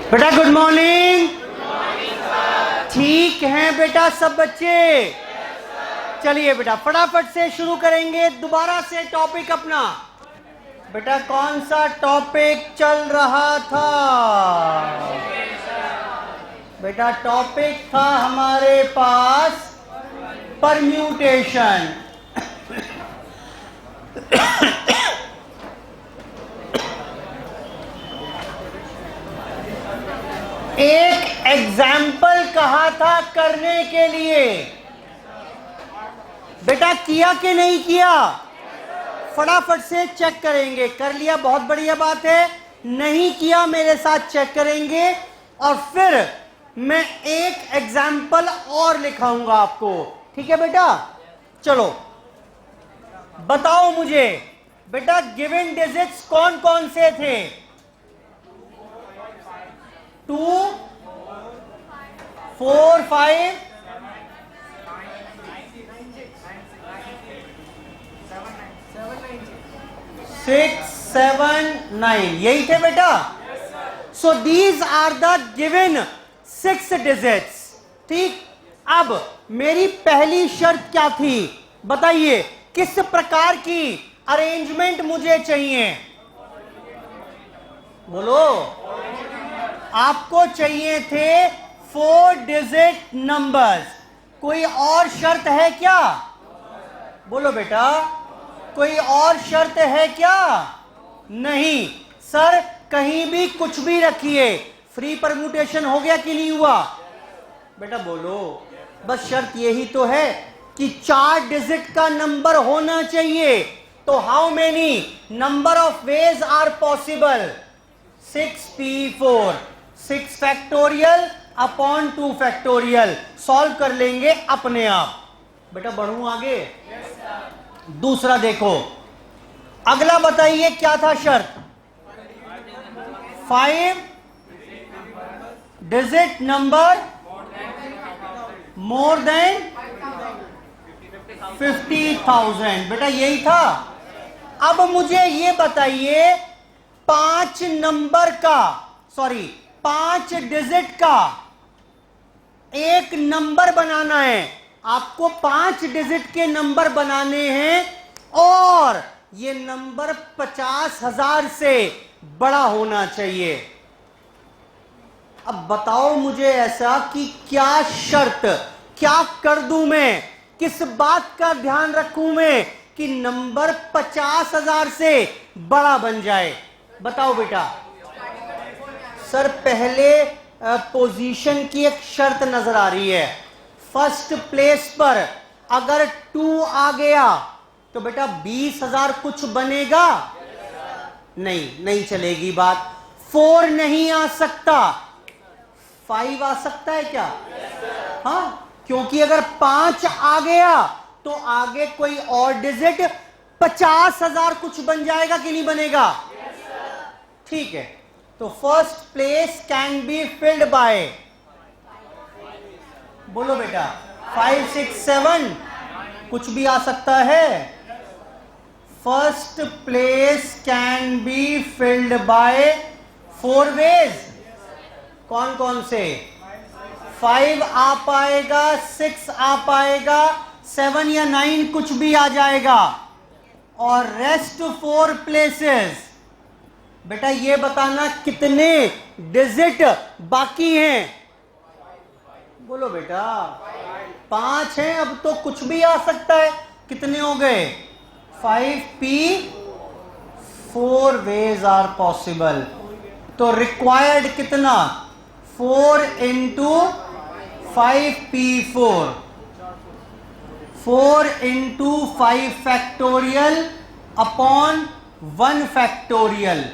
बेटा good morning. ठीक हैं बेटा सब बच्चे? चलिए बेटा फटाफट से शुरू करेंगे दोबारा से टॉपिक अपना। बेटा कौन सा टॉपिक चल रहा था? बेटा टॉपिक था हमारे पास परम्यूटेशन। एक एग्जाम्पल कहा था करने के लिए। बेटा किया कि नहीं किया? फटाफट से चेक करेंगे। कर लिया, बहुत बढ़िया बात है। नहीं किया मेरे साथ चेक करेंगे और फिर मैं एक एग्जाम्पल और लिखाऊंगा आपको। ठीक है बेटा? चलो बताओ मुझे बेटा गिवन डिजिट्स कौन कौन से थे? 2, 4, 5, 6, 7, 9 यही थे बेटा। So these are the given 6 digits. ठीक, अब मेरी पहली शर्त क्या थी बताइए? किस प्रकार की अरेंजमेंट मुझे चाहिए? बोलो। आपको चाहिए थे 4 डिजिट नंबर्स। कोई और शर्त है क्या? बोलो बेटा, कोई और शर्त है क्या? नहीं सर, कहीं भी कुछ भी रखिए। फ्री परम्यूटेशन हो गया कि नहीं हुआ? बेटा बोलो। बस शर्त यही तो है कि 4 डिजिट का नंबर होना चाहिए। तो how many number of ways are possible? 6p4, 6 factorial upon 2 factorial. Solve कर लेंगे अपने आप। बेटा बढ़ूं आगे? दूसरा देखो, अगला बताइए क्या था शर्त? 5 डिजिट नंबर मोर देन 50,000। बेटा यही था। अब मुझे ये बताइए 5 नंबर का, सॉरी 5 डिजिट का एक नंबर बनाना है। आपको 5 डिजिट के नंबर बनाने हैं और ये नंबर 50,000 से बड़ा होना चाहिए। अब बताओ मुझे ऐसा कि क्या शर्त, क्या कर दूं मैं, किस बात का ध्यान रखूं मैं कि नंबर 50,000 से बड़ा बन जाए? बताओ बेटा। सर पहले पोजीशन की एक शर्त नजर आ रही है। फर्स्ट प्लेस पर अगर 2 आ गया तो बेटा 20,000 कुछ बनेगा? नहीं चलेगी बात। 4 नहीं आ सकता, 5 आ सकता है क्या? हाँ, क्योंकि अगर 5 आ गया तो आगे कोई और डिजिट 50,000 कुछ बन जाएगा कि नहीं बनेगा? ठीक है, तो first place can be filled by, बोलो बेटा 5, 6, 7 कुछ भी आ सकता है। First place can be filled by 4 ways. कौन कौन से? 5 आ पाएगा, 6 आ पाएगा, 7 या 9 कुछ भी आ जाएगा और रेस्ट 4 प्लेसेस। बेटा ये बताना कितने डिजिट बाकी हैं? बोलो बेटा 5 हैं, अब तो कुछ भी आ सकता है। कितने हो गए? 5p4 ways are possible. तो रिक्वायर्ड कितना? 4 into 5p4, 4 into 5 factorial upon 1 factorial,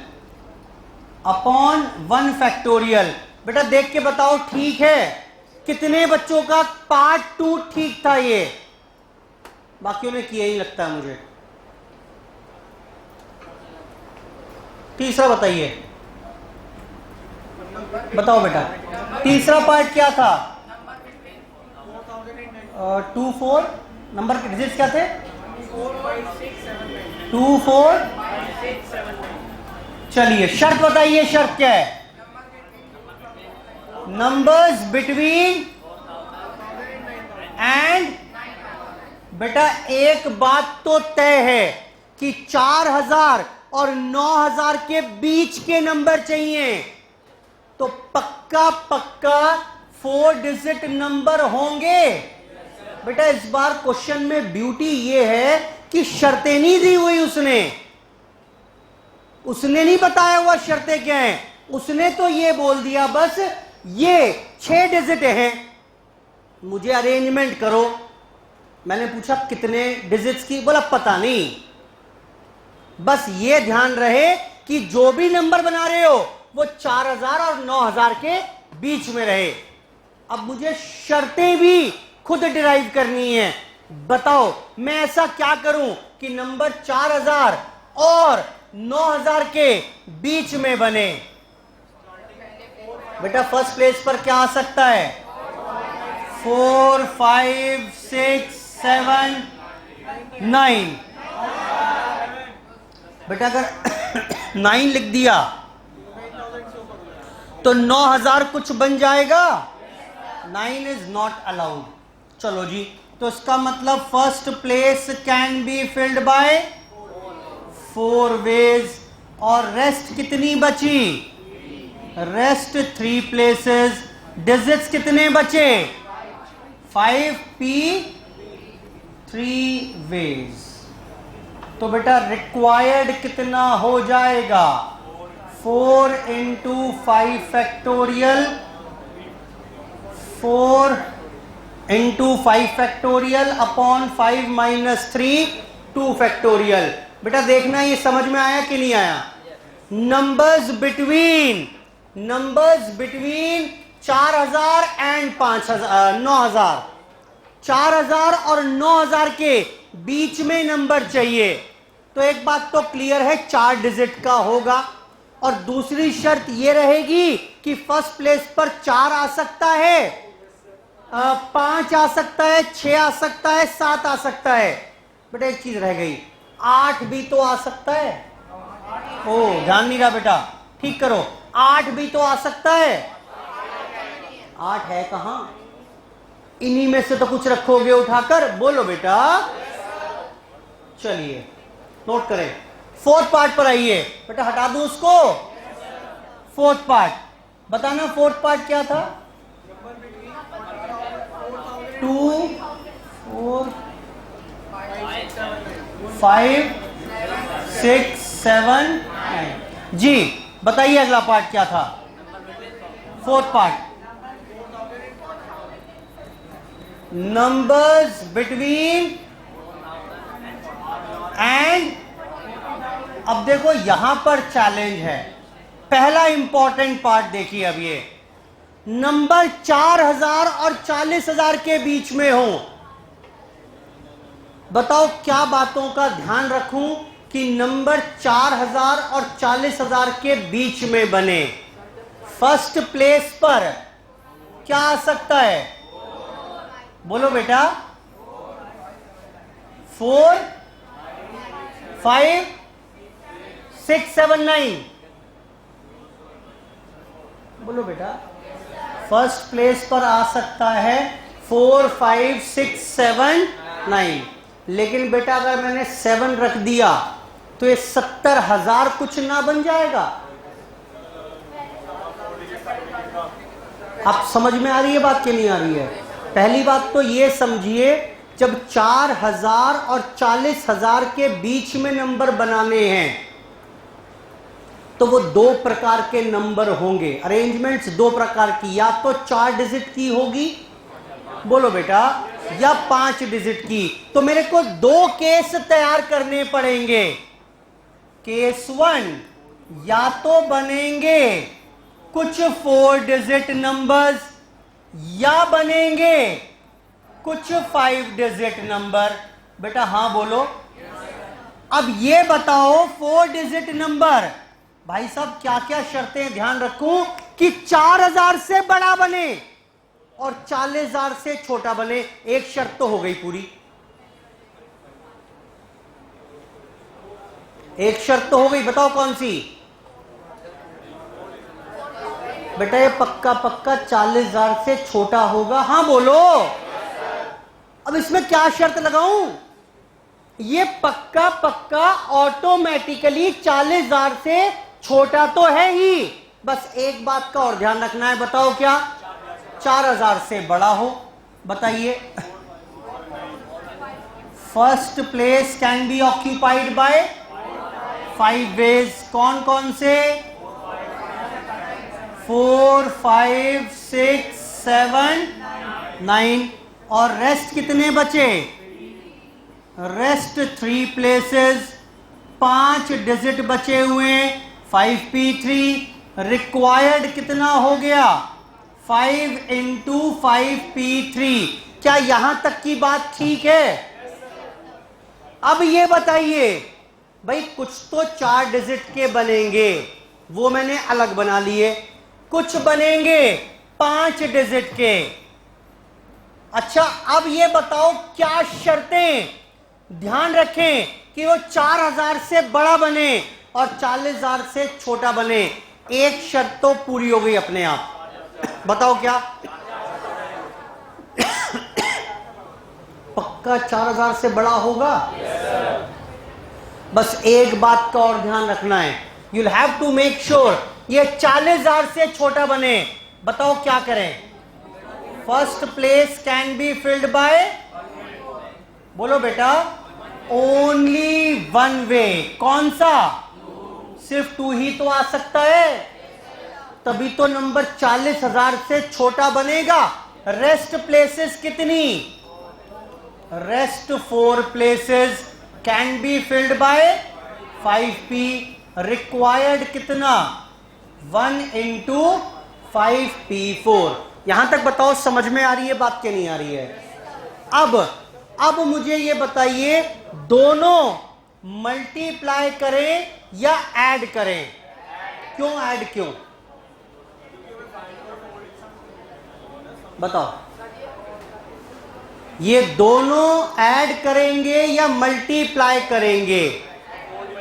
upon 1 factorial. बेटा देख के बताओ ठीक है? कितने बच्चों का पार्ट 2 ठीक था? ये बाकियों ने किया ही लगता है मुझे। तीसरा बताइए, बताओ बेटा तीसरा पार्ट क्या था? 2, 4 नंबर के डिजिट्स क्या थे? 2, 4 चलिए शर्त बताइए, शर्त क्या है? नंबर्स बिटवीन एंड, बेटा एक बात तो तय है कि 4000 और 9000 के बीच के नंबर चाहिए, तो पक्का पक्का 4 डिजिट नंबर होंगे। बेटा इस बार क्वेश्चन में ब्यूटी ये है कि शर्तें नहीं दी हुई, उसने नहीं बताया हुआ शर्तें क्या हैं, उसने तो ये बोल दिया बस ये 6 डिजिट हैं, मुझे अरेंजमेंट करो। मैंने पूछा कितने डिजिट्स की, बोला पता नहीं, बस ये ध्यान रहे कि जो भी नंबर बना रहे हो वो 4000 और 9000 के बीच में रहे। अब मुझे शर्तें भी खुद डिराइव करनी है। बताओ मैं ऐसा क्या करूं कि नंबर 4000 और 9000 के बीच में बने। बेटा फर्स्ट प्लेस पर क्या आ सकता है? 4 5 6 7 9। बेटा अगर 9 लिख दिया तो 9000 कुछ बन जाएगा, 9 इज नॉट अलाउड। चलो जी, तो इसका मतलब first place can be filled by 4 ways, और रेस्ट कितनी बची? Rest 3 places. डिजिट्स कितने बचे? 5p 3 veg. तो बेटा रिक्वायर्ड कितना हो जाएगा? 4 into 5 factorial, 4 into 5 factorial upon 5 minus 3 2 factorial. बेटा देखना ये समझ में आया कि नहीं आया? नंबर्स बिटवीन 4000 एंड 9000, 4000 और 9000 के बीच में नंबर चाहिए। तो एक बात तो क्लियर है, 4 डिजिट का होगा, और दूसरी शर्त यह रहेगी कि फर्स्ट प्लेस पर 4 आ सकता है, 5 आ सकता है, 6 आ सकता है, 7 आ सकता है। बेटा एक चीज रह गई, 8 भी तो आ सकता है। ओ ध्यान नहीं रहा बेटा, ठीक करो, 8 भी तो आ सकता है। 8 है कहां? इन्हीं में से तो कुछ रखोगे उठाकर, बोलो बेटा। चलिए नोट करें, फोर्थ पार्ट पर आइए। बेटा हटा दूं उसको। फोर्थ पार्ट बताना, फोर्थ पार्ट क्या था? 2 4 5 6 7 9। जी बताइए अगला पार्ट क्या था? Fourth part numbers between and. अब देखो यहां पर चैलेंज है, पहला इंपॉर्टेंट पार्ट देखिए। अब ये नंबर 4000 और 40000 के बीच में हो, बताओ क्या बातों का ध्यान रखूं कि नंबर 4000 और 40000 के बीच में बने। फर्स्ट प्लेस पर क्या आ सकता है? बोलो बेटा। 4 5 6 7 9। बोलो बेटा। फर्स्ट प्लेस पर आ सकता है 4 5 6 7 9, लेकिन बेटा अगर मैंने 7 रख दिया तो ये 70,000 कुछ ना बन जाएगा? आप समझ में आ रही है बात कि नहीं आ रही है? पहली बात तो ये समझिए, जब 4000 और 40,000 के बीच में नंबर बनाने हैं तो वो 2 प्रकार के नंबर होंगे। अरेंजमेंट्स 2 प्रकार की, या तो 4 डिजिट की होगी, बोलो बेटा, या 5 डिजिट की। तो मेरे को 2 केस तैयार करने पड़ेंगे। केस 1, या तो बनेंगे कुछ 4 डिजिट नंबर्स, या बनेंगे कुछ 5 डिजिट नंबर। बेटा हाँ बोलो। अब ये बताओ 4 डिजिट नंबर, भाई साहब क्या क्या शर्तें ध्यान रखूं कि 4000 से बड़ा बने और 40,000 से छोटा बने? एक शर्त तो हो गई पूरी, एक शर्त तो हो गई, बताओ कौन सी? बेटा ये पक्का पक्का 40,000 से छोटा होगा, हाँ बोलो। अब इसमें क्या शर्त लगाऊं? ये पक्का पक्का ऑटोमेटिकली 40,000 से छोटा तो है ही, बस एक बात का और ध्यान रखना है, बताओ क्या? 4,000 से बड़ा हो। बताइए, first place can be occupied by 5 ways. कौन कौन से? 4, 5, 6, 7, 9। और रेस्ट कितने बचे? रेस्ट 3 प्लेसेस, 5 डिजिट बचे हुए, 5p3। रिक्वायर्ड कितना हो गया? 5 इंटू 5p3। क्या यहां तक की बात ठीक है? अब ये बताइए भाई, कुछ तो 4 डिजिट के बनेंगे, वो मैंने अलग बना लिए। कुछ बनेंगे 5 डिजिट के। अच्छा, अब ये बताओ क्या शर्तें ध्यान रखें कि वो 4,000 से बड़ा बने और 40,000 से छोटा बने। एक शर्त तो पूरी हो गई अपने आप, बताओ क्या? पक्का 4,000 से बड़ा होगा? बस एक बात का और ध्यान रखना है, you'll have to make sure ये 40,000 से छोटा बने। बताओ क्या करें? First place can be filled by, बोलो बेटा, ओनली 1 वे। कौन सा? सिर्फ 2 ही तो आ सकता है, तभी तो नंबर 40,000 से छोटा बनेगा। रेस्ट प्लेसेस कितनी? Rest 4 places can be filled by 5p। Required कितना? 1 इंटू 5p4। यहां तक बताओ समझ में आ रही है बात, क्या नहीं आ रही है? अब मुझे ये बताइए, दोनों मल्टीप्लाई करें या ऐड करें? क्यों ऐड? क्यों बताओ? ये दोनों ऐड करेंगे या मल्टीप्लाई करेंगे?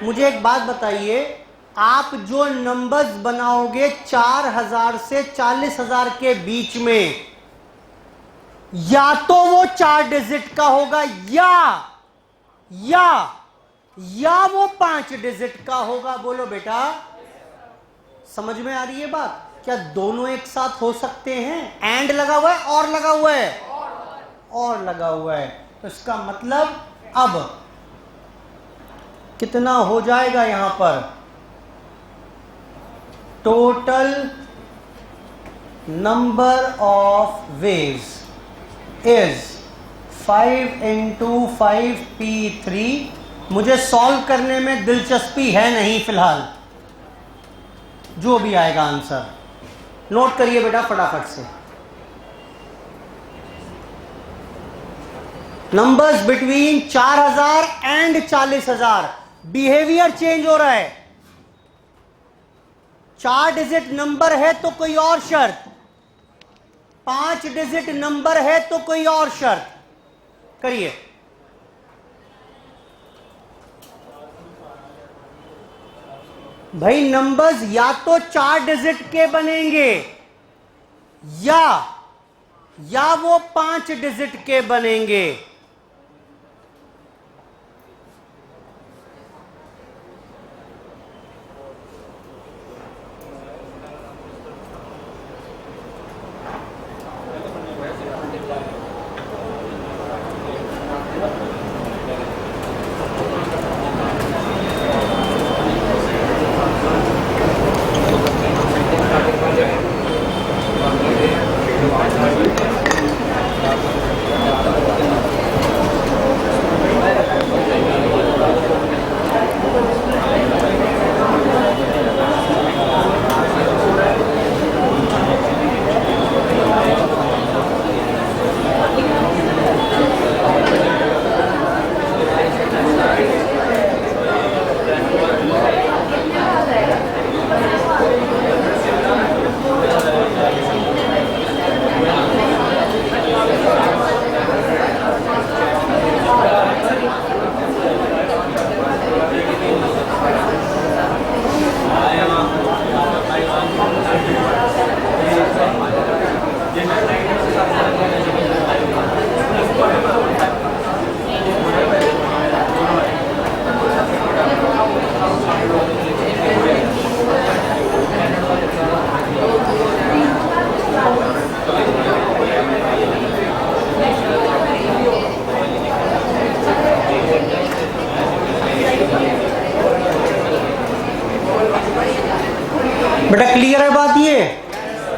मुझे एक बात बताइए, आप जो नंबर्स बनाओगे 4,000 से 40,000 के बीच में, या तो वो 4 डिजिट का होगा या वो 5 डिजिट का होगा। बोलो बेटा, समझ में आ रही है बात? क्या दोनों एक साथ हो सकते हैं? एंड लगा हुआ है और लगा हुआ है और लगा हुआ है, तो इसका मतलब अब कितना हो जाएगा यहां पर? Total number of veg is 5 into 5p3। मुझे सॉल्व करने में दिलचस्पी है नहीं फिलहाल, जो भी आएगा आंसर नोट करिए बेटा फटाफट से। Numbers between 4,000 and 40,000, behaviour change हो रहा है। 4 डिजिट नंबर है तो कोई और शर्त, 5 डिजिट नंबर है तो कोई और शर्त। करिए। भाई नंबर्स या तो 4 डिजिट के बनेंगे या वो 5 डिजिट के बनेंगे।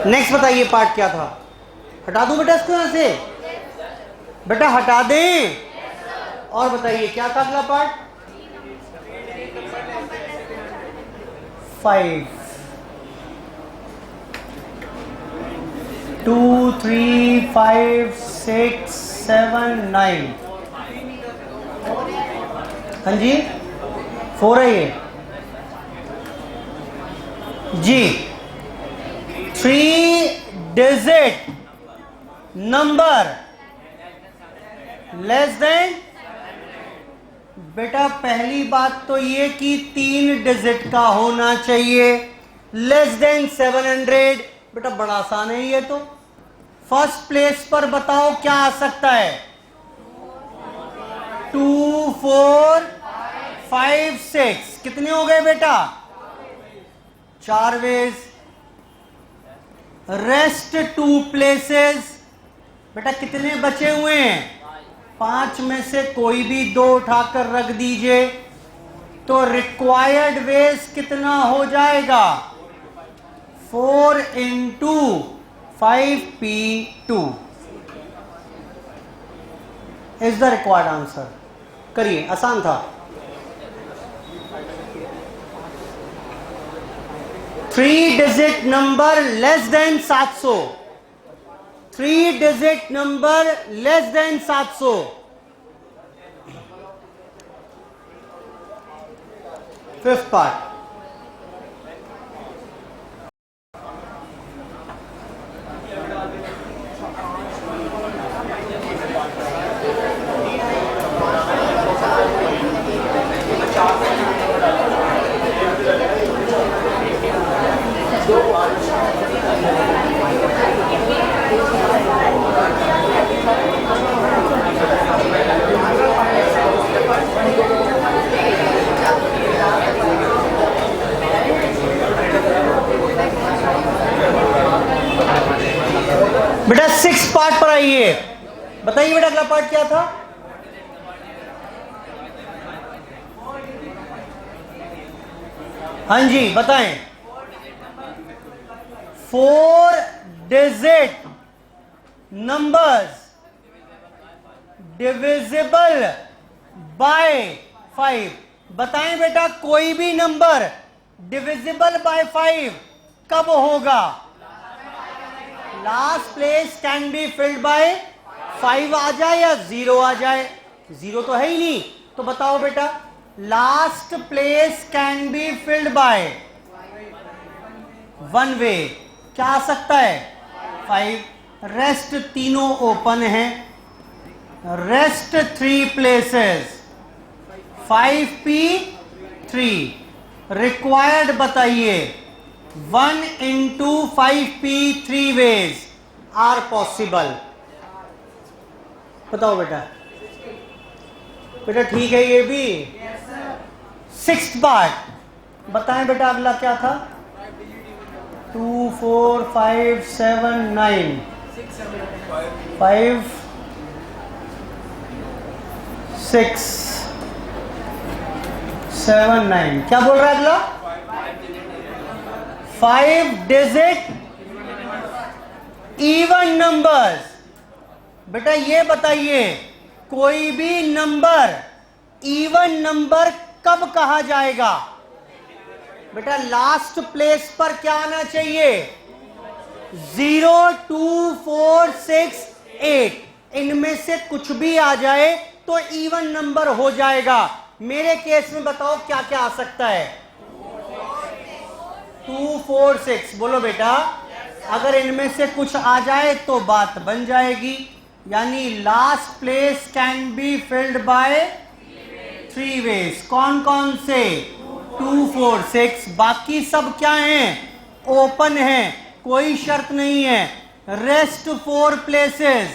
नेक्स्ट बताइए पार्ट क्या था? हटा दूं बेटा इसको यहां से? बेटा हटा दें? और बताइए क्या था अगला पार्ट? 5 2 3 5 6 7 9। हाँ जी 4 है ये जी। 3 डिजिट नंबर लेस देन। बेटा पहली बात तो ये कि 3 डिजिट का होना चाहिए, लेस देन 700। बेटा बड़ा आसान है ये तो। फर्स्ट प्लेस पर बताओ क्या आ सकता है? 2 4 5 6। कितने हो गए बेटा? 4 वेज। Rest 2 places. बेटा कितने बचे हुए हैं? 5 में से कोई भी 2 उठाकर रख दीजिए तो रिक्वायर्ड वेज कितना हो जाएगा? 4 into 5p2 is the required answer. करिए, आसान था। 3 digit number less than 700। 3 digit number less than 700। Fifth part. बेटा 6 पार्ट पर आइए। बताइए बेटा अगला पार्ट क्या था? हाँ जी बताएं। 4 डिजिट नंबर्स डिविजिबल बाय 5। बताएं बेटा कोई भी नंबर डिविजिबल बाय 5 कब होगा? Last place can be filled bye 5 आ जाए या 0 आ जाए? 0 तो है ही नहीं, तो बताओ बेटा last place can be filled by 1 वे। क्या आ सकता है? 5। रेस्ट तीनों ओपन है। Rest 3 places 5p3। रिक्वायर्ड बताइए 1 into 5p3 veg are possible. बताओ बेटा। बेटा ठीक है ये भी। 6th पार्ट बताएं बेटा अगला क्या था? 2 4 5 7 9 5 6 7 9। क्या बोल रहा है अगला? 5 डिजिट इवन नंबर्स। बेटा ये बताइए कोई भी नंबर इवन नंबर कब कहा जाएगा? बेटा लास्ट प्लेस पर क्या आना चाहिए? 0 2 4 6 8। इनमें से कुछ भी आ जाए तो इवन नंबर हो जाएगा। मेरे केस में बताओ क्या क्या आ सकता है? 2 4 6। बोलो बेटा अगर इनमें से कुछ आ जाए तो बात बन जाएगी, यानी last place can be filled by 3 ways. कौन कौन से? 2 4 6। बाकी सब क्या हैं? ओपन है, कोई शर्त नहीं है। रेस्ट 4 प्लेसेस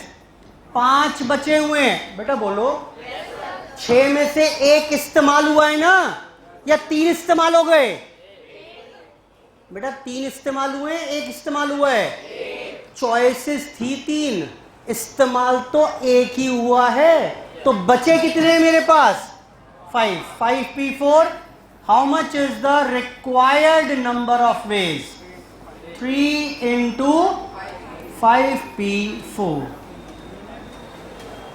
5 बचे हुए हैं। बेटा बोलो 6 में से 1 इस्तेमाल हुआ है ना, या 3 इस्तेमाल हो गए? बेटा 3 इस्तेमाल हुए, 1 इस्तेमाल हुआ है। चॉइसेस थी 3, इस्तेमाल तो 1 ही हुआ है, तो बचे कितने हैं मेरे पास? 5। 5p4। How much is the required number of veg? 3 into 5p4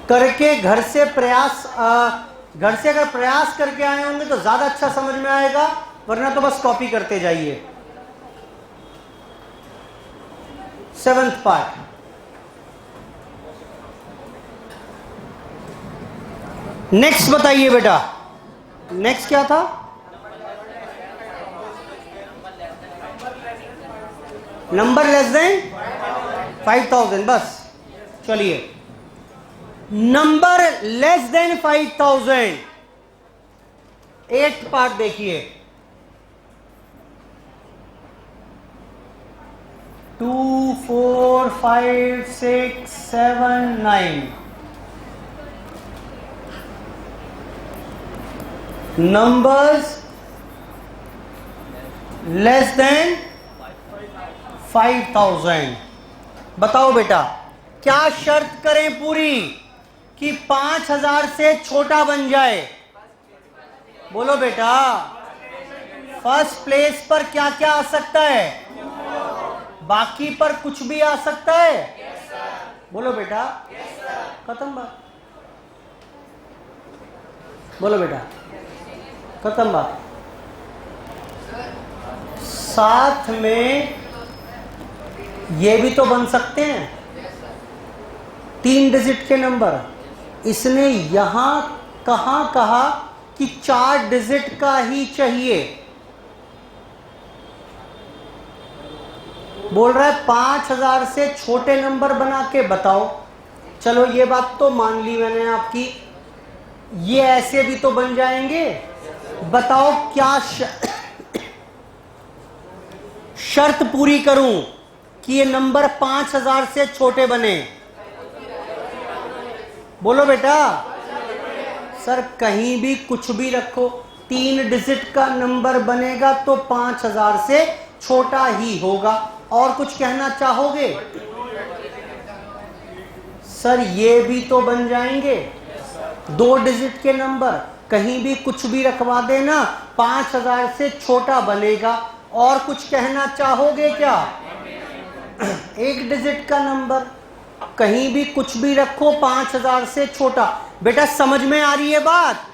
करके घर से अगर प्रयास करके आए होंगे तो ज्यादा अच्छा समझ में आएगा, वरना तो बस कॉपी करते जाइए। 7th पार्ट, नेक्स्ट बताइए बेटा, नेक्स्ट क्या था? नंबर लेस देन 5000, बस। चलिए, number less than 5000, 8th part देखिए। 2 4 5 6 7 9 नंबर्स लेस देन 5000। बताओ बेटा, क्या शर्त करें पूरी कि 5000 से छोटा बन जाए? बोलो बेटा, फर्स्ट प्लेस पर क्या क्या आ सकता है? बाकी पर कुछ भी आ सकता है? बोलो बेटा, खत्म बात। बोलो बेटा, खत्म बात। साथ में ये भी तो बन सकते हैं 3 डिजिट के नंबर। इसने यहां कहां कहा कि 4 डिजिट का ही चाहिए? बोल रहा है 5000 से छोटे नंबर बना के बताओ। चलो ये बात तो मान ली मैंने आपकी, ये ऐसे भी तो बन जाएंगे। बताओ क्या शर्त पूरी करूं कि ये नंबर 5000 से छोटे बने? बोलो बेटा। सर कहीं भी कुछ भी रखो, 3 डिजिट का नंबर बनेगा तो 5000 से छोटा ही होगा। और कुछ कहना चाहोगे? सर ये भी तो बन जाएंगे 2 डिजिट के नंबर, कहीं भी कुछ भी रखवा देना 5000 से छोटा बनेगा। और कुछ कहना चाहोगे क्या? 1 डिजिट का नंबर, कहीं भी कुछ भी रखो 5000 से छोटा। बेटा समझ में आ रही है बात?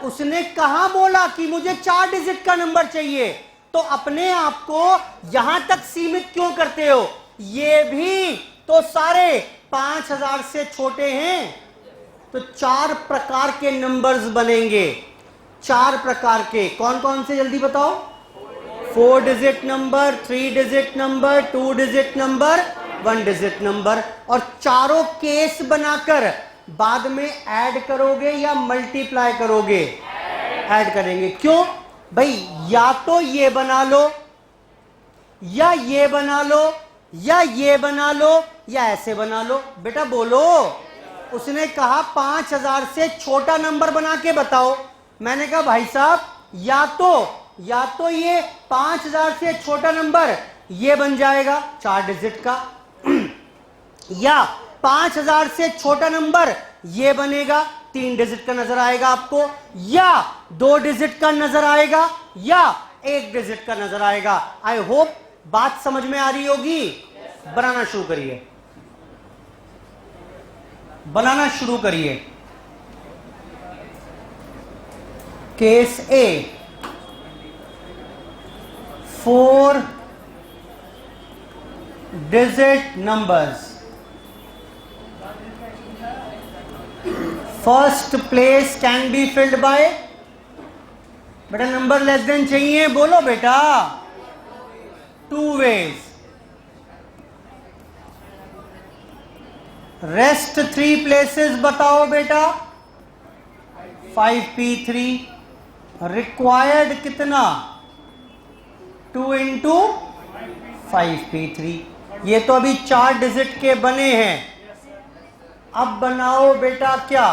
उसने कहा बोला कि मुझे 4 डिजिट का नंबर चाहिए, तो अपने आप को यहां तक सीमित क्यों करते हो? ये भी तो सारे 5000 से छोटे हैं। तो 4 प्रकार के नंबर्स बनेंगे। 4 प्रकार के कौन कौन से, जल्दी बताओ? 4 digit number, 3 digit number, 2 digit number, 1 digit number. और चारों केस बनाकर बाद में ऐड करोगे या मल्टीप्लाई करोगे? ऐड करेंगे। क्यों भाई? या तो ये बना लो, या ये बना लो, या ये बना लो, या ऐसे बना लो। बेटा बोलो। उसने कहा 5000 से छोटा नंबर बना के बताओ। मैंने कहा भाई साहब या तो ये 5000 से छोटा नंबर ये बन जाएगा 4 डिजिट का, या 5000 से छोटा नंबर ये बनेगा 3 डिजिट का नजर आएगा आपको, या 2 डिजिट का नजर आएगा, या 1 डिजिट का नजर आएगा। आई होप बात समझ में आ रही होगी। बनाना शुरू करिए, बनाना शुरू करिए। Case A, 4 digit numbers. First place can be filled bye, बेटा नंबर लेस देन चाहिए, बोलो बेटा। 2 ways। रेस्ट 3 प्लेसेस बताओ बेटा। 5p3 रिक्वायर्ड कितना? 2 into 5p3। ये तो अभी 4 डिजिट के बने हैं। अब बनाओ बेटा क्या?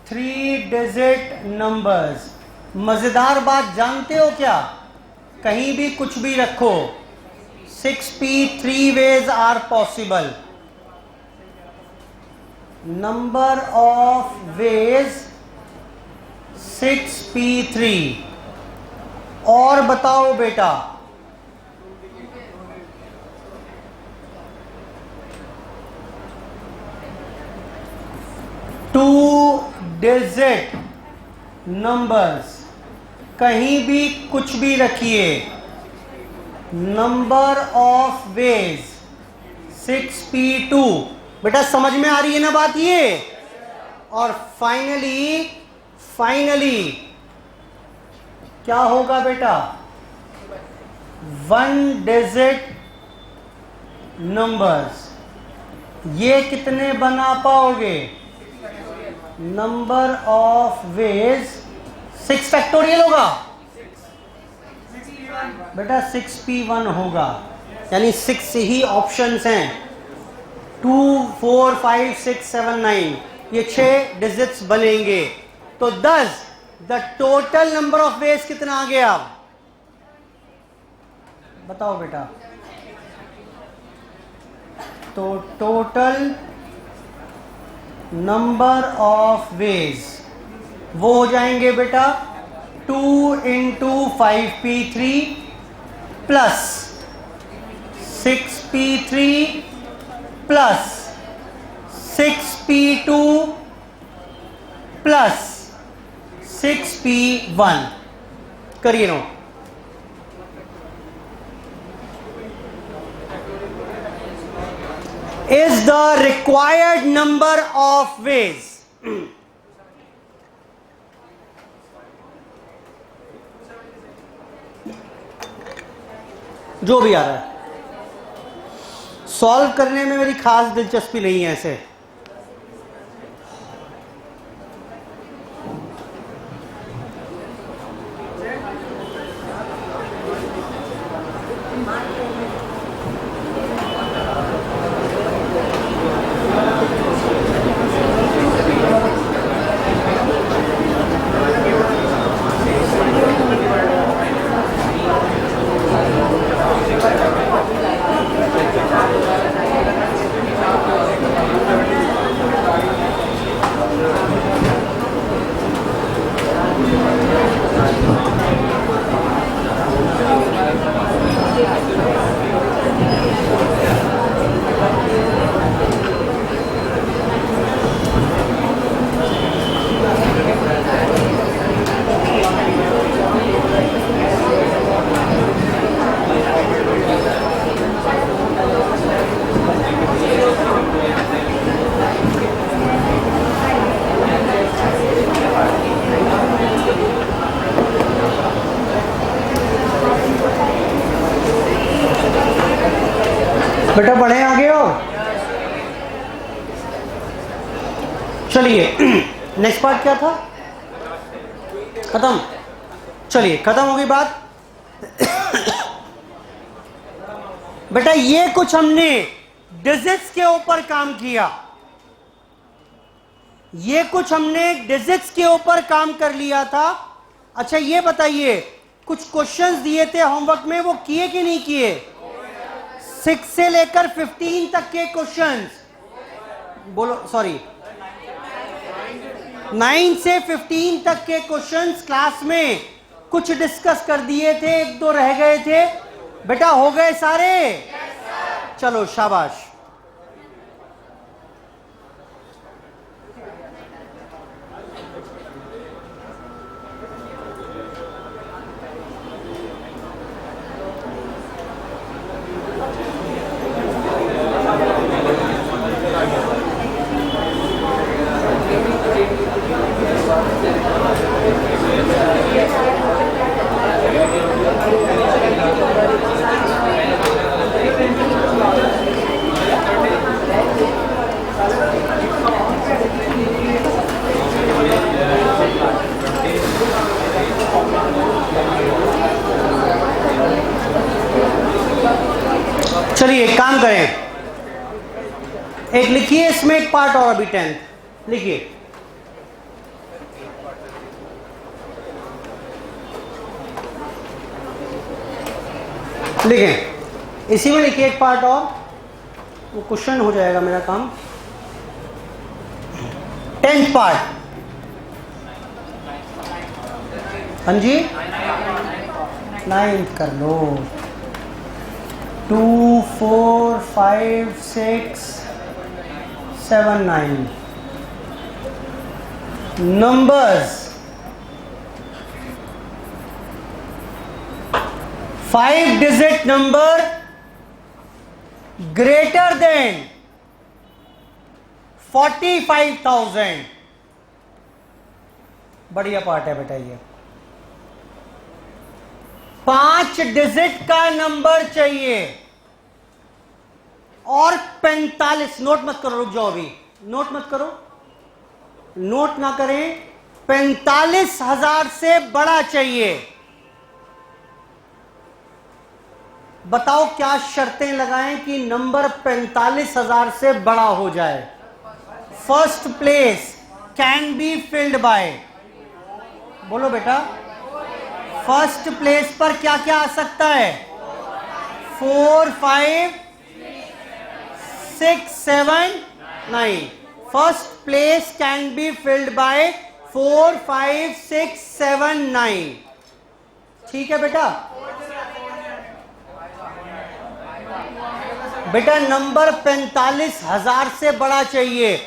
3 डिजिट नंबर्स। मजेदार बात जानते हो क्या? कहीं भी कुछ भी रखो। 6p 3 ways are possible। Number of veg 6p3। और बताओ बेटा डिजिट नंबर्स, कहीं भी कुछ भी रखिए, नंबर ऑफ वेज 6p2। बेटा समझ में आ रही है ना बात ये? और फाइनली क्या होगा बेटा? 1 डिजिट नंबर्स, ये कितने बना पाओगे? नंबर ऑफ वेज 6 फैक्टोरियल होगा बेटा, 6p1 होगा, यानी 6 ही ऑप्शंस हैं, 2 4 5 6 7 9, ये 6 डिजिट्स बनेंगे। तो 10 the total number of veg कितना आ गया? बताओ बेटा। तो टोटल नंबर ऑफ वेज वो हो जाएंगे बेटा 2 × 5p3 plus 6p3 plus 6p2 plus 6p1। करिए no. Is the required number of ways? जो भी आ रहा है, सॉल्व करने में मेरी खास दिलचस्पी नहीं है ऐसे। बेटा बढ़े आगे हो। चलिए नेक्स्ट पार्ट क्या था? खत्म। चलिए खत्म हो गई बात। बेटा ये कुछ हमने डिजिट्स के ऊपर काम किया, ये कुछ हमने डिजिट्स के ऊपर काम कर लिया था। अच्छा ये बताइए, कुछ क्वेश्चंस दिए थे होमवर्क में, वो किए कि नहीं किए? 6 से लेकर 15 तक के क्वेश्चंस, बोलो सॉरी 9 से 15 तक के क्वेश्चंस क्लास में कुछ डिस्कस कर दिए थे, 1-2 रह गए थे। बेटा हो गए सारे? चलो शाबाश। चलिए एक काम करें, एक लिखिए इसमें एक पार्ट और, अभी 10 लिखिए। लिखें, इसी में लिखिए एक पार्ट और, वो क्वेश्चन हो जाएगा मेरा काम। 10th part. हाँ जी 9th कर लो। 2 4 5 6 7 9। numbers 5-digit number greater than 45,000। बढ़िया पार्ट है बेटा ये। 5 डिजिट का नंबर चाहिए और 45, नोट मत करो, रुक जाओ अभी, नोट मत करो, नोट ना करें, 45,000 से बड़ा चाहिए। बताओ क्या शर्तें लगाएं कि नंबर 45,000 से बड़ा हो जाए। First place can be filled by, बोलो बेटा, फर्स्ट प्लेस पर क्या क्या आ सकता है? 4, 5, 6, 7, 9। First place can be filled by 4, 5, 6, 7, 9। ठीक है बेटा? बेटा नंबर 45,000 से बड़ा चाहिए।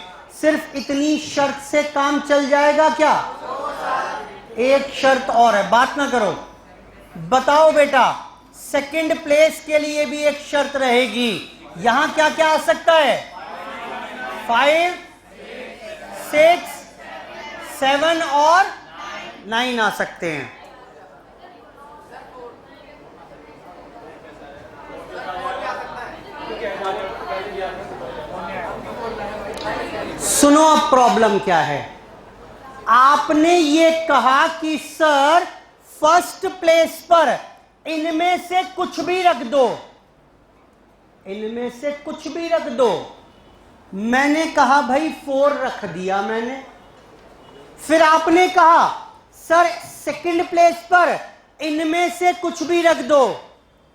सिर्फ इतनी शर्त से काम चल जाएगा क्या? एक शर्त और है, बात ना करो। बताओ बेटा, सेकंड प्लेस के लिए भी एक शर्त रहेगी। यहां क्या क्या आ सकता है? 5, 6, 7 और 9 आ सकते हैं। सुनो अब प्रॉब्लम क्या है। आपने ये कहा कि सर फर्स्ट प्लेस पर इनमें से कुछ भी रख दो, इनमें से कुछ भी रख दो। मैंने कहा भाई 4 रख दिया मैंने। फिर आपने कहा सर सेकंड प्लेस पर इनमें से कुछ भी रख दो,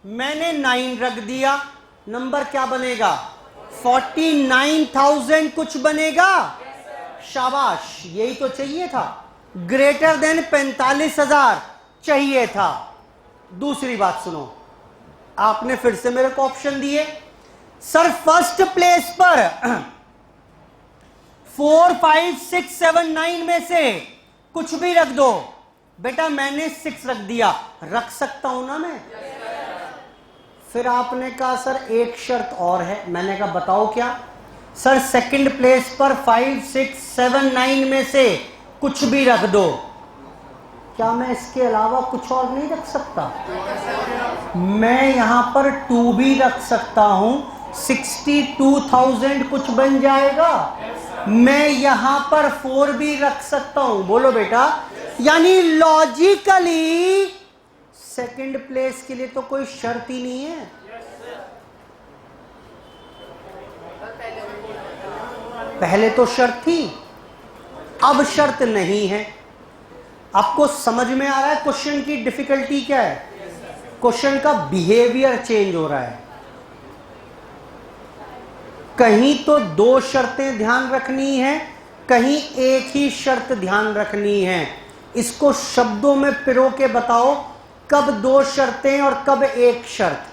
मैंने 9 रख दिया। नंबर क्या बनेगा? 49,000 कुछ बनेगा। शाबाश, यही तो चाहिए था, ग्रेटर देन 45,000 चाहिए था। दूसरी बात सुनो, आपने फिर से मेरे को ऑप्शन दिए, सर फर्स्ट प्लेस पर 4, 5, 6, 7, 9 में से कुछ भी रख दो। बेटा मैंने 6 रख दिया, रख सकता हूं ना मैं? फिर आपने कहा सर एक शर्त और है। मैंने कहा बताओ क्या? सर सेकंड प्लेस पर 5, 6, 7, 9 में से कुछ भी रख दो। क्या मैं इसके अलावा कुछ और नहीं रख सकता? मैं यहां पर 2 भी रख सकता हूं, 62,000 कुछ बन जाएगा। मैं यहां पर 4 भी रख सकता हूं, बोलो बेटा। यानी लॉजिकली सेकंड प्लेस के लिए तो कोई शर्त ही नहीं है। पहले तो शर्त थी, अब शर्त नहीं है। आपको समझ में आ रहा है क्वेश्चन की डिफिकल्टी क्या है? क्वेश्चन का बिहेवियर चेंज हो रहा है। कहीं तो 2 शर्तें ध्यान रखनी है, कहीं एक ही शर्त ध्यान रखनी है। इसको शब्दों में पिरो के बताओ, कब 2 शर्तें और कब एक शर्त?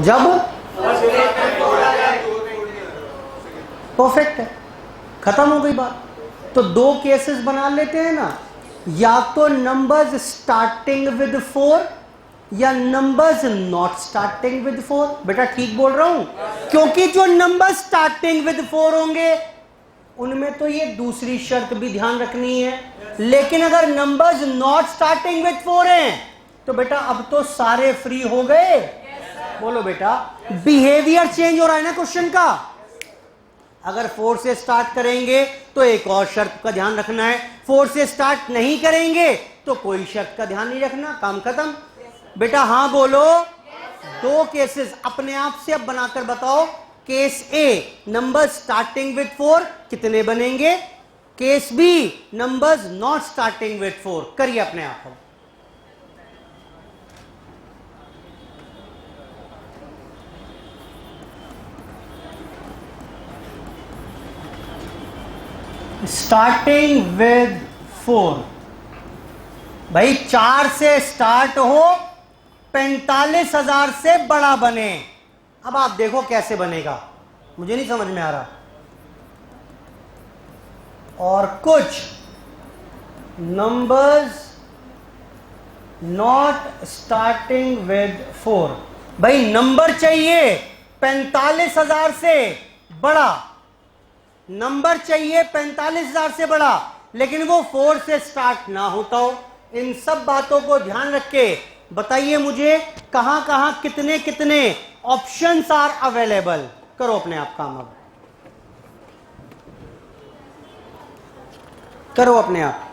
जब परफेक्ट है, खत्म हो गई बात। तो 2 केसेस बना लेते हैं ना, या तो नंबर्स स्टार्टिंग विद 4 या नंबर्स नॉट स्टार्टिंग विद 4। बेटा ठीक बोल रहा हूं, क्योंकि जो नंबर स्टार्टिंग विद 4 होंगे उनमें तो ये दूसरी शर्त भी ध्यान रखनी है। लेकिन अगर नंबर्स नॉट स्टार्टिंग विद 4 हैं तो बेटा अब तो सारे फ्री हो गए। बोलो बेटा, बिहेवियर चेंज हो रहा है ना क्वेश्चन का। अगर 4 से स्टार्ट करेंगे तो एक और शर्त का ध्यान रखना है, 4 से स्टार्ट नहीं करेंगे तो कोई शर्त का ध्यान नहीं रखना, काम खत्म। बेटा हाँ बोलो। 2 केसेस अपने आप से अब बनाकर बताओ। Case A number starting with 4 कितने बनेंगे? Case B numbers not starting with 4। करिए अपने आप को। स्टार्टिंग विद 4, भाई 4 से स्टार्ट हो, 45,000 से बड़ा बने। अब आप देखो कैसे बनेगा, मुझे नहीं समझ में आ रहा। और कुछ नंबर्स नॉट स्टार्टिंग विद 4। भाई नंबर चाहिए 45,000 से बड़ा, नंबर चाहिए 45,000 से बड़ा, लेकिन वो 4 से स्टार्ट ना होता हो। इन सब बातों को ध्यान रख के बताइए मुझे कहां कहां कितने कितने ऑप्शंस आर अवेलेबल। करो अपने आप काम, अब करो अपने आप।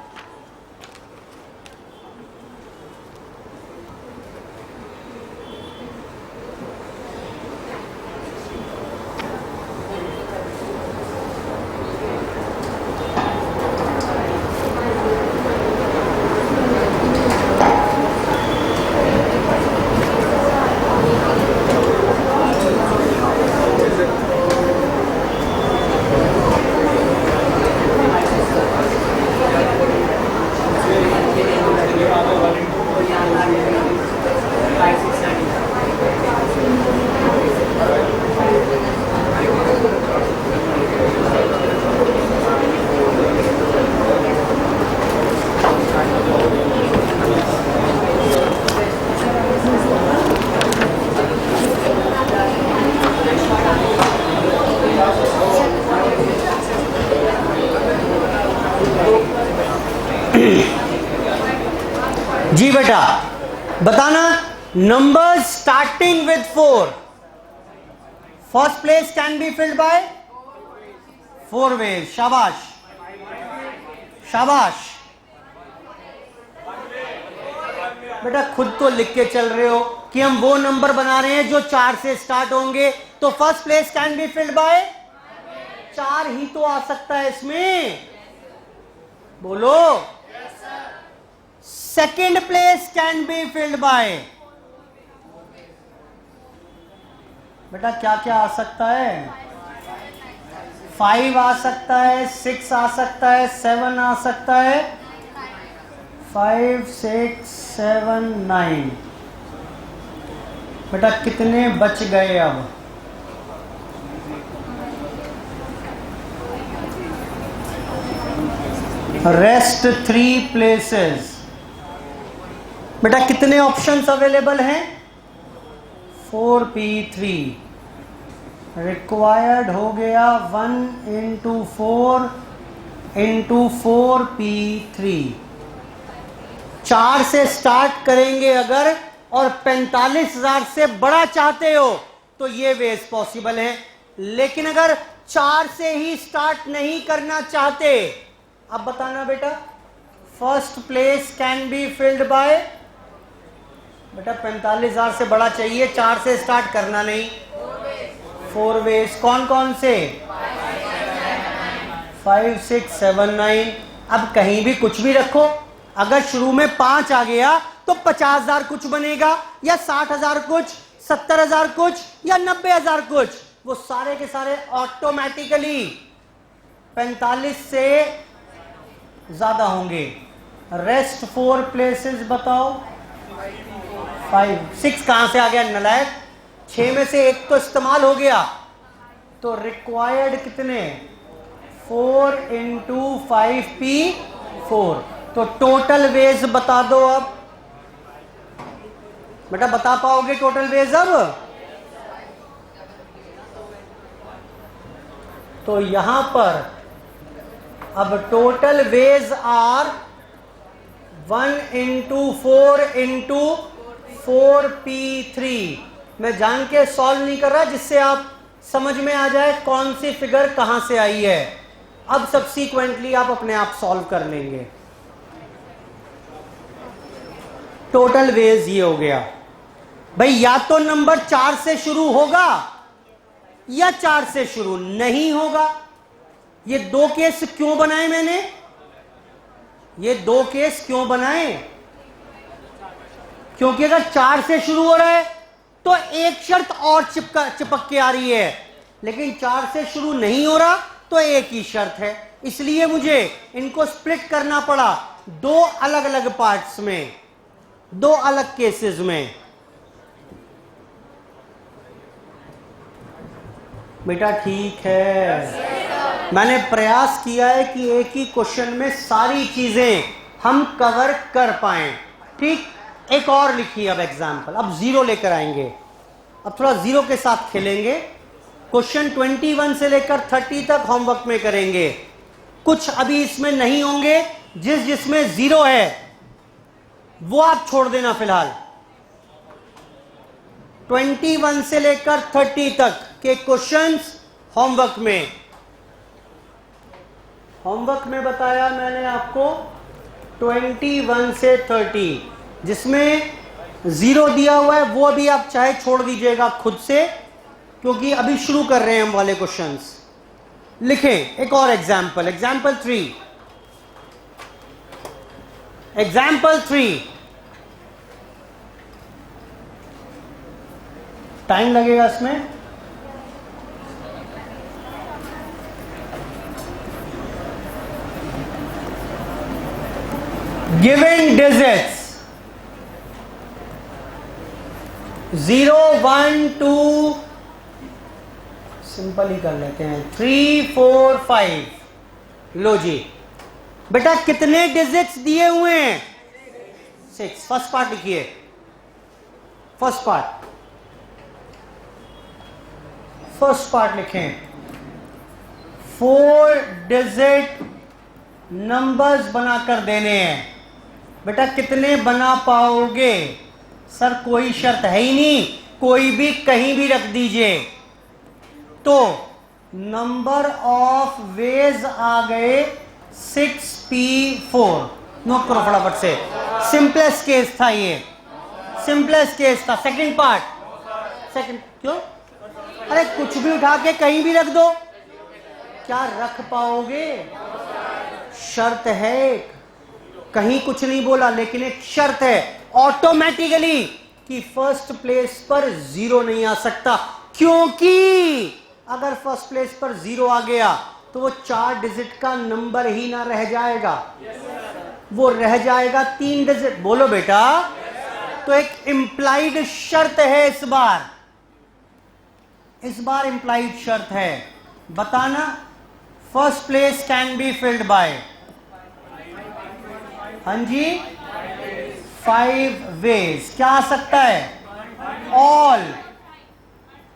जी बेटा बताना, numbers starting with 4, first place can be filled by 4 ways. शाबाश शाबाश बेटा, खुद तो लिख के चल रहे हो कि हम वो नंबर बना रहे हैं जो 4 से स्टार्ट होंगे, तो first place can be filled by 4 ही तो आ सकता है इसमें, बोलो। Second place can be filled bye, बेटा क्या क्या आ सकता है? 5 आ सकता है, 6 आ सकता है, 7 आ सकता है, 5, 6, 7, 9। बेटा कितने बच गए अब? Rest 3 places. बेटा कितने ऑप्शंस अवेलेबल हैं? 4p3। रिक्वायर्ड हो गया 1 × 4 × 4p3। 4 से स्टार्ट करेंगे अगर और 45,000 से बड़ा चाहते हो तो ये वेज पॉसिबल है, लेकिन अगर 4 से ही स्टार्ट नहीं करना चाहते, अब बताना बेटा first place can be filled bye, बेटा 45,000 से बड़ा चाहिए, 4 से स्टार्ट करना नहीं। 4 वेज कौन कौन से? 5, 6, 7, 9। अब कहीं भी कुछ भी रखो, अगर शुरू में 5 आ गया तो 50,000 कुछ बनेगा, या 60,000 कुछ, 70,000 कुछ, या 90,000 कुछ, वो सारे के सारे ऑटोमेटिकली 45 से ज्यादा होंगे। रेस्ट 4 प्लेसेस बताओ। 5, 6 कहां से आ गया नलायक? 6 में से एक तो इस्तेमाल हो गया, तो रिक्वायर्ड कितने? 4 × 5p4। तो टोटल वेज बता दो अब। बेटा बता पाओगे टोटल वेज अब? तो यहां पर अब टोटल वेज आर 1 × 4 × 4p3। मैं जान के सॉल्व नहीं कर रहा, जिससे आप समझ में आ जाए कौन सी फिगर कहां से आई है। अब सबसीक्वेंटली आप अपने आप सॉल्व कर लेंगे। टोटल वेज ये हो गया। भाई या तो नंबर 4 से शुरू होगा या 4 से शुरू नहीं होगा। ये 2 केस क्यों बनाए मैंने? ये 2 केस क्यों बनाए? क्योंकि अगर 4 से शुरू हो रहा है तो एक शर्त और चिपक के आ रही है, लेकिन 4 से शुरू नहीं हो रहा तो एक ही शर्त है। इसलिए मुझे इनको स्प्लिट करना पड़ा 2 अलग अलग पार्ट्स में, 2 अलग केसेस में। बेटा ठीक है, मैंने प्रयास किया है कि एक ही क्वेश्चन में सारी चीजें हम कवर कर पाएं। ठीक, एक और लिखिए अब एग्जाम्पल। अब जीरो लेकर आएंगे, अब थोड़ा जीरो के साथ खेलेंगे। क्वेश्चन 21 से लेकर 30 तक होमवर्क में करेंगे। कुछ अभी इसमें नहीं होंगे, जिसमें जीरो है वो आप छोड़ देना फिलहाल। 21 से लेकर 30 तक के क्वेश्चंस होमवर्क में बताया मैंने आपको 21 से 30, जिसमें जीरो दिया हुआ है वो भी आप चाहे छोड़ दीजिएगा खुद से, क्योंकि अभी शुरू कर रहे हैं हम वाले क्वेश्चंस। लिखें एक और एग्जाम्पल, एग्जाम्पल 3। टाइम लगेगा इसमें। गिवन डिजिट्स 0, 1, 2, सिंपल ही कर लेते हैं, 3, 4, 5। लो जी बेटा, कितने डिजिट्स दिए हुए हैं? 6। फर्स्ट पार्ट लिखिए, फर्स्ट पार्ट लिखें। 4 डिजिट नंबर्स बनाकर देने हैं। बेटा कितने बना पाओगे? सर कोई शर्त है ही नहीं, कोई भी कहीं भी रख दीजिए। तो नंबर ऑफ वेज आ गए 6p4। नोट करो फटाफट से, सिंपलेस्ट केस था ये, सिंपलेस्ट केस था। सेकंड पार्ट, क्यों? अरे कुछ भी उठा के कहीं भी रख दो, क्या रख पाओगे? शर्त है, कहीं कुछ नहीं बोला, लेकिन एक शर्त है ऑटोमेटिकली कि फर्स्ट प्लेस पर जीरो नहीं आ सकता, क्योंकि अगर फर्स्ट प्लेस पर जीरो आ गया तो वो 4 डिजिट का नंबर ही ना रह जाएगा, वो रह जाएगा 3 डिजिट। बोलो बेटा, तो एक इंप्लाइड शर्त है इस बार इंप्लाइड शर्त है। बताना, first place can be filled bye, हाँ जी, 5 वेज। क्या आ सकता है? ऑल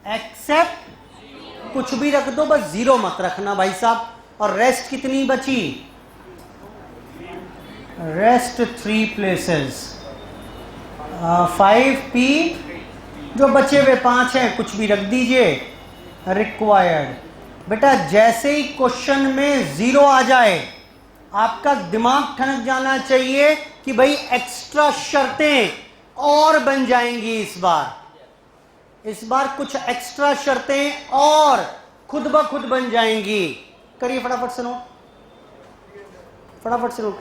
एक्सेप्ट, कुछ भी रख दो, बस जीरो मत रखना भाई साहब। और रेस्ट कितनी बची? रेस्ट 3 प्लेसेस, 5p, जो बचे हुए 5 हैं कुछ भी रख दीजिए। रिक्वायर्ड। बेटा जैसे ही क्वेश्चन में जीरो आ जाए आपका दिमाग ठनक जाना चाहिए कि भाई एक्स्ट्रा शर्तें और बन जाएंगी इस बार कुछ एक्स्ट्रा शर्तें और खुद ब खुद बन जाएंगी। करिए फटाफट से नोट।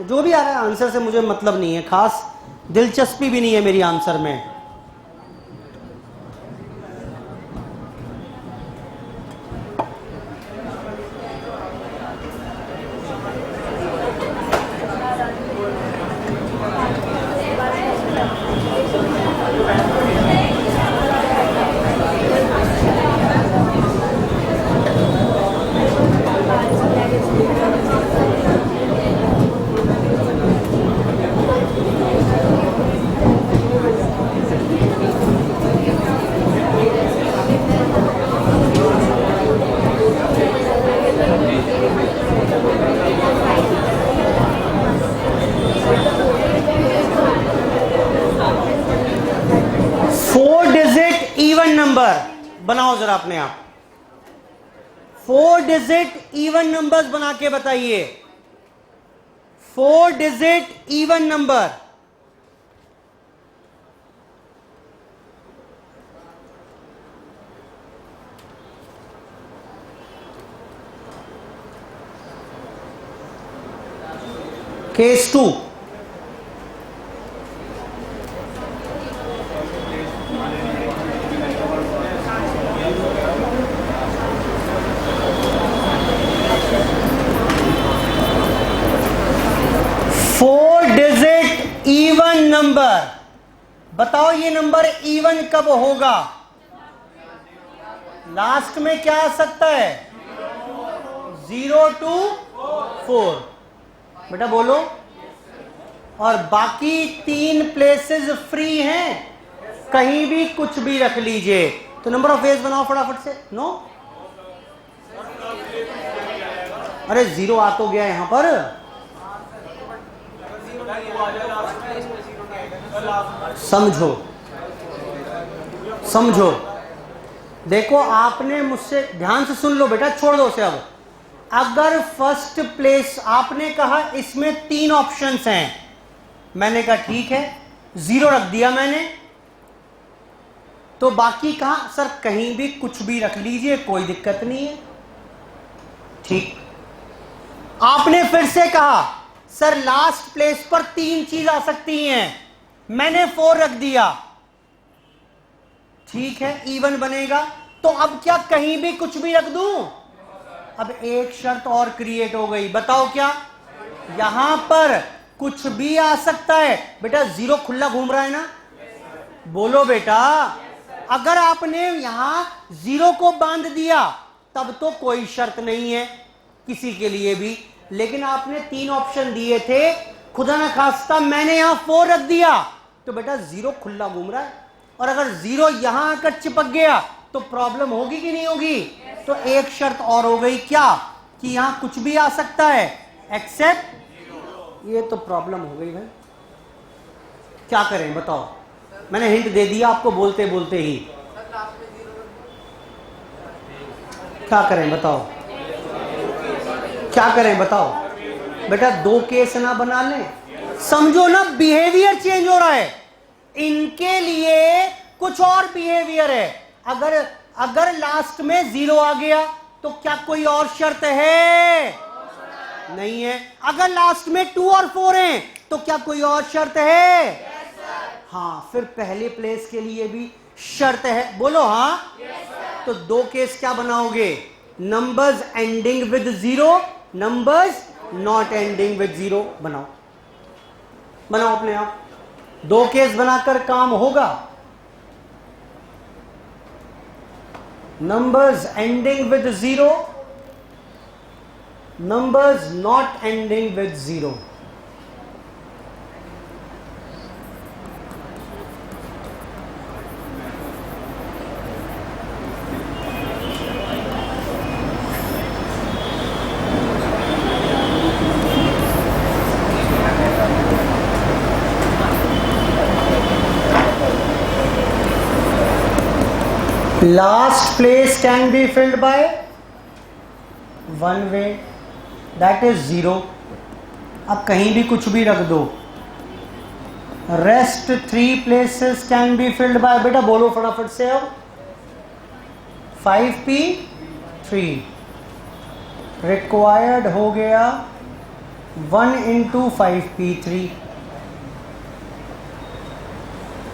जो भी आ रहा है आंसर से मुझे मतलब नहीं है, खास दिलचस्पी भी नहीं है मेरी आंसर में। बनाओ जरा अपने आप, 4 डिजिट इवन नंबर्स बना के बताइए। 4 digit even number, case 2। Number बताओ, ये नंबर इवन कब होगा? लास्ट में क्या आ सकता है? 0 to 4। बेटा बोलो। और बाकी 3 प्लेसेस फ्री हैं, कहीं भी कुछ भी रख लीजिए। तो नंबर ऑफ वेज बनाओ फटाफट से। नो, अरे 0 आ तो गया यहां पर। समझो समझो, देखो आपने मुझसे ध्यान से सुन लो बेटा, छोड़ दो उसे अब। अगर फर्स्ट प्लेस आपने कहा इसमें 3 ऑप्शंस हैं, मैंने कहा ठीक है, 0 रख दिया मैंने, तो बाकी कहा सर कहीं भी कुछ भी रख लीजिए, कोई दिक्कत नहीं है। ठीक, आपने फिर से कहा सर लास्ट प्लेस पर 3 चीज आ सकती हैं, मैंने 4 रख दिया, ठीक है, इवन बनेगा। तो अब क्या कहीं भी कुछ भी रख दूं? अब एक शर्त और क्रिएट हो गई, बताओ क्या? यहां पर कुछ भी आ सकता है। बेटा 0 खुला घूम रहा है ना? बोलो बेटा। अगर आपने यहां 0 को बांध दिया तब तो कोई शर्त नहीं है किसी के लिए भी, लेकिन आपने 3 ऑप्शन दिए थे, खुदा ना खास्ता मैंने यहां 4 रख दिया, तो बेटा 0 खुला घूम रहा है। और अगर 0 यहां आकर चिपक गया तो प्रॉब्लम होगी कि नहीं होगी? तो एक शर्त और हो गई, क्या? कि यहां कुछ भी आ सकता है एक्सेप्ट। ये तो प्रॉब्लम हो गई भाई, क्या करें बताओ? मैंने हिंट दे दिया आपको बोलते बोलते ही, क्या करें बताओ? क्या करें बताओ? बेटा 2 केस ना बना लें, समझो ना, बिहेवियर चेंज हो रहा है, इनके लिए कुछ और बिहेवियर है। अगर लास्ट में 0 आ गया तो क्या कोई और शर्त है? नहीं है। अगर लास्ट में 2 और 4 हैं तो क्या कोई और शर्त है? हाँ, फिर पहले प्लेस के लिए भी शर्त है, बोलो हाँ। तो 2 केस क्या बनाओगे? Numbers ending with 0, numbers not ending with 0 बनाओ। बनाओ अपने आप, 2 केस बनाकर काम होगा। numbers ending with 0, numbers not ending with 0. Last place can be filled by one way, that is 0. अब कहीं भी कुछ भी रख दो। Rest 3 places can be filled by, बेटा बोलो फटाफट से अब, 5p3 रिक्वायर्ड हो गया 1 into 5p3।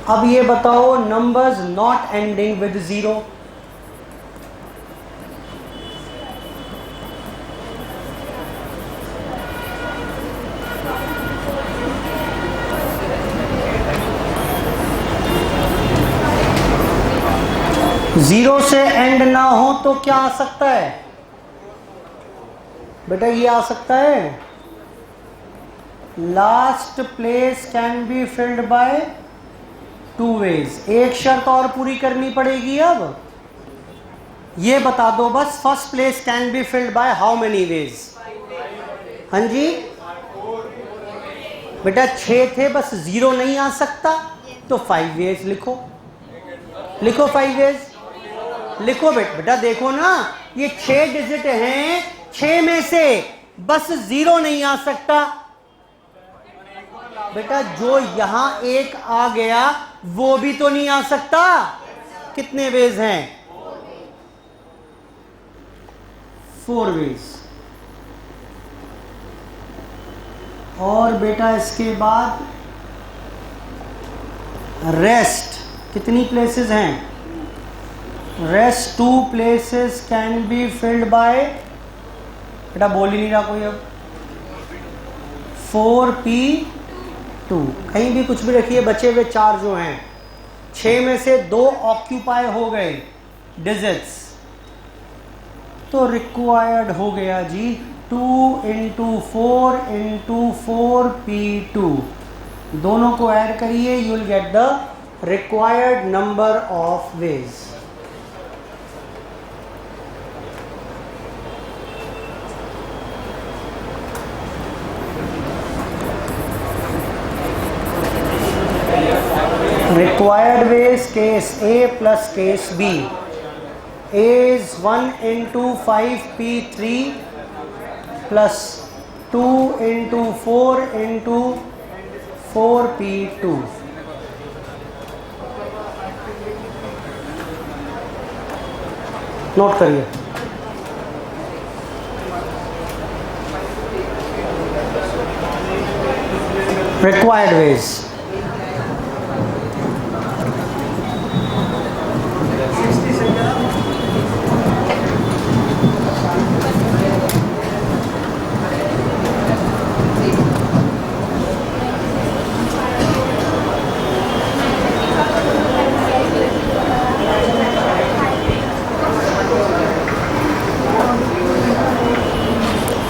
अब ये बताओ numbers not ending with 0। Zero से एंड ना हो तो क्या आ सकता है? बेटा ये आ सकता है, last place can be filled bye 2 ways। एक शर्त और पूरी करनी पड़ेगी। अब ये बता दो बस, first place can be filled by how many ways? हाँ जी बेटा 6 थे, बस 0 नहीं आ सकता, तो 5 ways लिखो। लिखो 5 ways लिखो बेटा। देखो ना, ये 6 डिजिट हैं, 6 में से बस 0 नहीं आ सकता। बेटा जो यहां 1 आ गया वो भी तो नहीं आ सकता। कितने वेज हैं? 4 वेज। और बेटा इसके बाद रेस्ट कितनी प्लेसेस हैं? Rest 2 places can be filled bye, बेटा बोल ही नहीं रहा कोई अब, 4p2। कहीं भी कुछ भी रखिए, बचे हुए 4 जो हैं, 6 में से 2 ऑक्यूपाई हो गए डिजिट्स, तो रिक्वायर्ड हो गया जी 2 × 4 × 4 P2, दोनों को ऐड करिए, you will get the required number of veg. Required ways case A plus case B is 1 × 5P3 plus 2 × 4 × 4P2। Note करिए। Required ways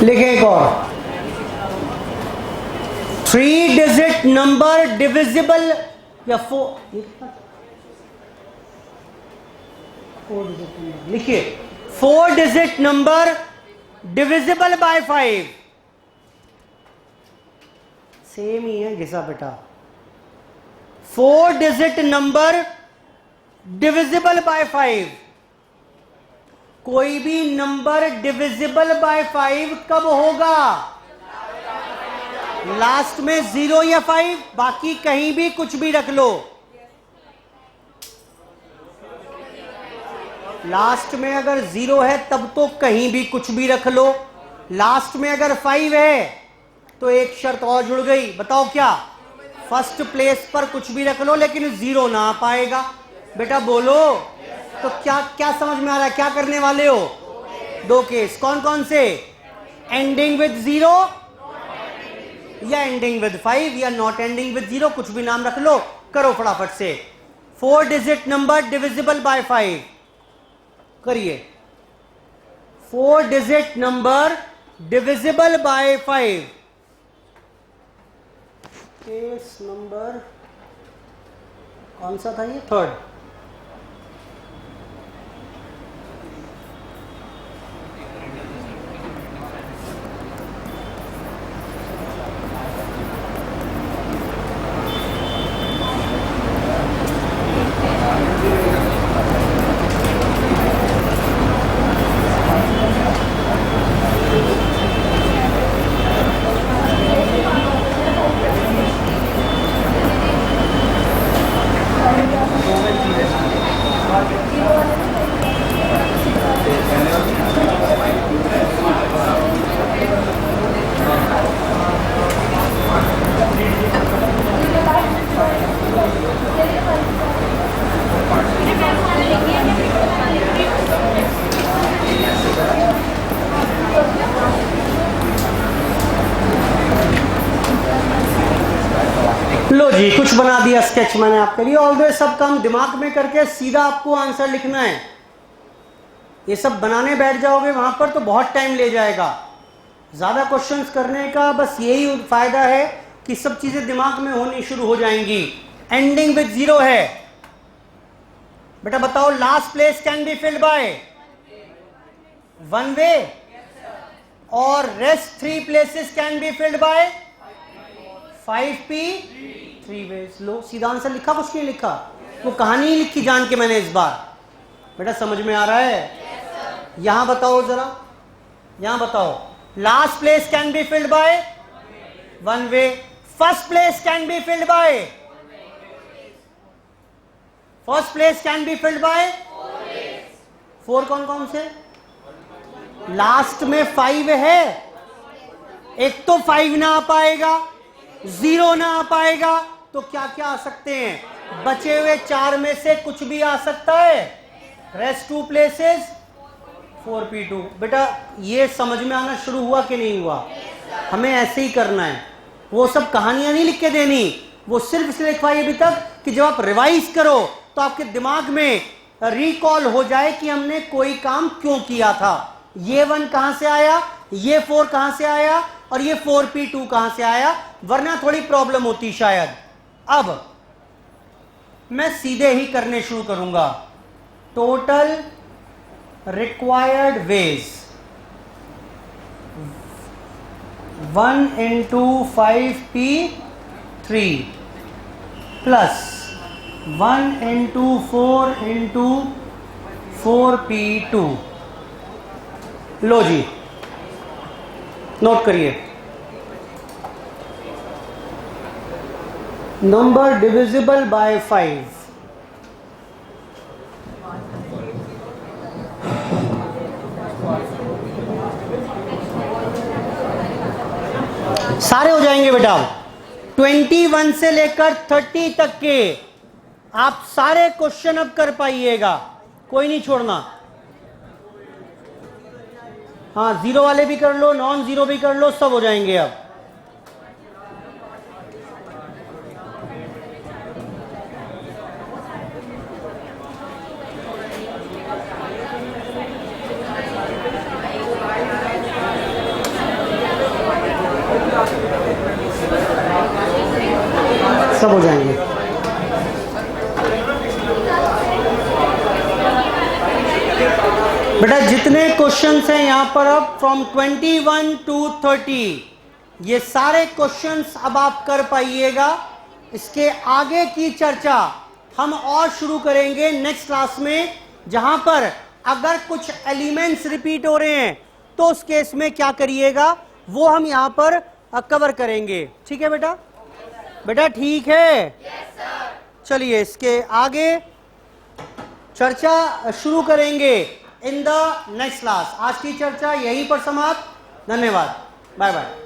लिखे एक और 3 डिजिट नंबर डिविजिबल या 4 डिजिट नंबर लिखिए 4 digit number divisible by 5, same ही है घिसा बेटा। 4 डिजिट नंबर डिविजिबल बाय 5, कोई भी नंबर डिविजिबल बाय 5 कब होगा? लास्ट में 0 या 5, बाकी कहीं भी कुछ भी रख लो। लास्ट में अगर 0 है तब तो कहीं भी कुछ भी रख लो, लास्ट में अगर 5 है तो एक शर्त और जुड़ गई, बताओ क्या? फर्स्ट प्लेस पर कुछ भी रख लो लेकिन 0 ना आ पाएगा। बेटा बोलो, तो क्या क्या समझ में आ रहा है, क्या करने वाले हो? 2 केस कौन कौन से? एंडिंग विद 0 या एंडिंग विद 5 या नॉट एंडिंग विद 0, कुछ भी नाम रख लो। करो फटाफट से। 4 डिजिट नंबर डिविजिबल बाय 5 करिए। 4 digit number divisible by 5। Case number कौन सा था ये? 3rd। लो जी, कुछ बना दिया स्केच मैंने आपके लिए। ऑलवेज सब काम दिमाग में करके सीधा आपको आंसर लिखना है। ये सब बनाने बैठ जाओगे वहां पर तो बहुत टाइम ले जाएगा। ज्यादा क्वेश्चंस करने का बस यही फायदा है कि सब चीजें दिमाग में होनी शुरू हो जाएंगी। एंडिंग विद 0 है बेटा, बताओ last place can be filled by 1 way और rest 3 places can be filled by 5P 3 ways. लो सीधा आंसर लिखा, कुछ नहीं लिखा, वो कहानी ही लिखी जान के मैंने इस बार। बेटा समझ में आ रहा है? यहां बताओ जरा, यहां बताओ last place can be filled by 1 way, first place can be filled bye, first place can be filled by 4 कौन कौन से? लास्ट में 5 है, एक तो 5 ना आ पाएगा, 0 ना आ पाएगा, तो क्या क्या आ सकते हैं? बचे हुए 4 में से कुछ भी आ सकता है। Rest 2 places 4P2। बेटा ये समझ में आना शुरू हुआ कि नहीं हुआ? हमें ऐसे ही करना है, वो सब कहानियां नहीं लिख के देनी, वो सिर्फ इसलिए लिखवाई अभी तक कि जब आप रिवाइज करो तो आपके दिमाग में रिकॉल हो जाए कि हमने कोई काम क्यों किया था। ये 1 कहां से आया, ये 4 कहां से आया, और ये 4p2 कहां से आया, वरना थोड़ी प्रॉब्लम होती शायद। अब मैं सीधे ही करने शुरू करूंगा। Total required ways 1 into 5p3 plus 1 into 4 into 4p2। लो जी, नोट करिए। Number divisible by 5। सारे हो जाएंगे बेटा। 21 से लेकर 30 तक के आप सारे क्वेश्चन अब कर पाइएगा, कोई नहीं छोड़ना। हाँ, जीरो वाले भी कर लो, नॉन जीरो भी कर लो, सब हो जाएंगे अब। सब हो जाएंगे। बेटा जितने क्वेश्चंस हैं यहां पर अब फ्रॉम 21 to 30, ये सारे क्वेश्चंस अब आप कर पाइएगा। इसके आगे की चर्चा हम और शुरू करेंगे नेक्स्ट क्लास में, जहां पर अगर कुछ एलिमेंट्स रिपीट हो रहे हैं तो उस केस में क्या करिएगा वो हम यहां पर कवर करेंगे। ठीक है बेटा? बेटा ठीक है? चलिए इसके आगे चर्चा शुरू करेंगे इन द नेक्स्ट क्लास। आज की चर्चा यहीं पर समाप्त। धन्यवाद, बाय बाय।